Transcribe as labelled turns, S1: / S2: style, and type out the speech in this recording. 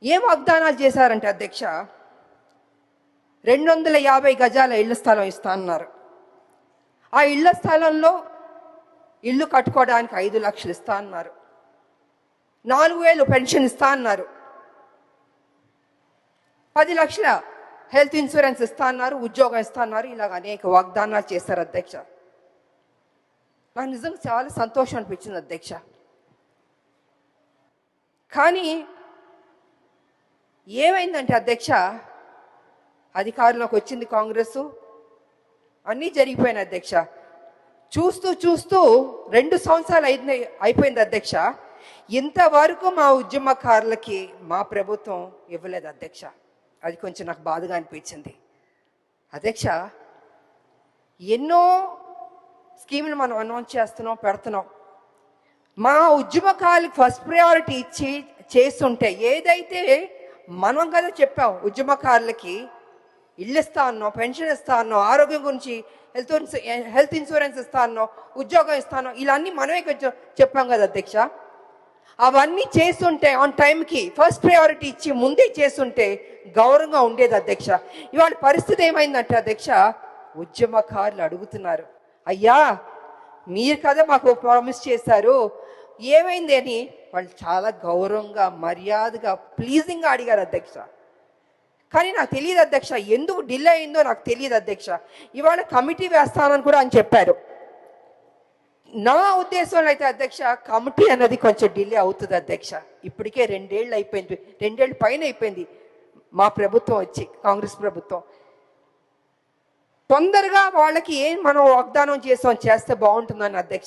S1: ఏం వాగ్దానాలు చేశారంటే అధ్యక్ష, 250 గజాల ఇళ్ల స్థలం ఇస్తా అన్నారు. ఆ ఇళ్ల స్థలంలో ఇల్లు కట్టుకోవడానికి 5 లక్షలు ఇస్తా అన్నారు. 4,000 పెన్షన్ ఇస్తా అన్నారు. 10 లక్షల హెల్త్ ఇన్సూరెన్స్ ఇస్తా అన్నారు. ఉద్యోగం ఇస్తా అన్నారు. ఇలాగ అనేక వాగ్దానాలు చేశారు అధ్యక్ష. నాకు నిజంగా చాలా సంతోషం అనిపించింది అధ్యక్ష. కానీ ఏమైందంటే అధ్యక్ష, అధికారంలోకి వచ్చింది కాంగ్రెస్, అన్నీ జరిగిపోయినాయి అధ్యక్ష. చూస్తూ చూస్తూ 2 సంవత్సరాలు అయిపోయింది అధ్యక్ష. ఇంతవరకు మా ఉద్యమకారులకి మా ప్రభుత్వం ఇవ్వలేదు అధ్యక్ష. అది కొంచెం నాకు బాధగా అనిపించింది అధ్యక్ష. ఎన్నో స్కీములు మనం అనౌన్స్ చేస్తున్నాం, పెడుతున్నాం. మా ఉద్యమకారులకు ఫస్ట్ ప్రయారిటీ ఇచ్చి చేస్తుంటే, ఏదైతే మనం కదా చెప్పాం ఉద్యమకారులకి ఇల్లు ఇస్తా అన్నాం, పెన్షన్ ఇస్తా అన్నాం, ఆరోగ్యం గురించి హెల్త్ ఇన్సూరెన్స్ ఇస్తా అన్నాం, ఉద్యోగం ఇస్తాను, ఇలా అన్నీ మనమే కొంచెం చెప్పాం కదా అధ్యక్ష. అవన్నీ చేస్తుంటే ఆన్ టైంకి ఫస్ట్ ప్రయారిటీ ఇచ్చి ముందే చేస్తుంటే గౌరవంగా ఉండేది అధ్యక్ష. ఇవాళ పరిస్థితి ఏమైందంటే అధ్యక్ష, ఉద్యమకారులు అడుగుతున్నారు, అయ్యా మీరు కదా మాకు ప్రామిస్ చేశారు, ఏమైంది అని వాళ్ళు చాలా గౌరవంగా మర్యాదగా ప్లీజింగ్గా అడిగారు అధ్యక్ష. కానీ నాకు తెలియదు అధ్యక్ష, ఎందుకు డిలే అయిందో నాకు తెలియదు అధ్యక్ష. ఇవాళ కమిటీ వేస్తానని కూడా అని చెప్పారు. నా ఉద్దేశంలో అయితే అధ్యక్ష, కమిటీ అన్నది కొంచెం డిలే అవుతుంది అధ్యక్ష. ఇప్పటికే 2 ఏళ్ళు అయిపోయింది, 2 ఏళ్ళు పైన అయిపోయింది మా ప్రభుత్వం వచ్చి, కాంగ్రెస్ ప్రభుత్వం. తొందరగా వాళ్ళకి ఏం మనం వాగ్దానం చేస్తే బాగుంటుందని అధ్యక్ష.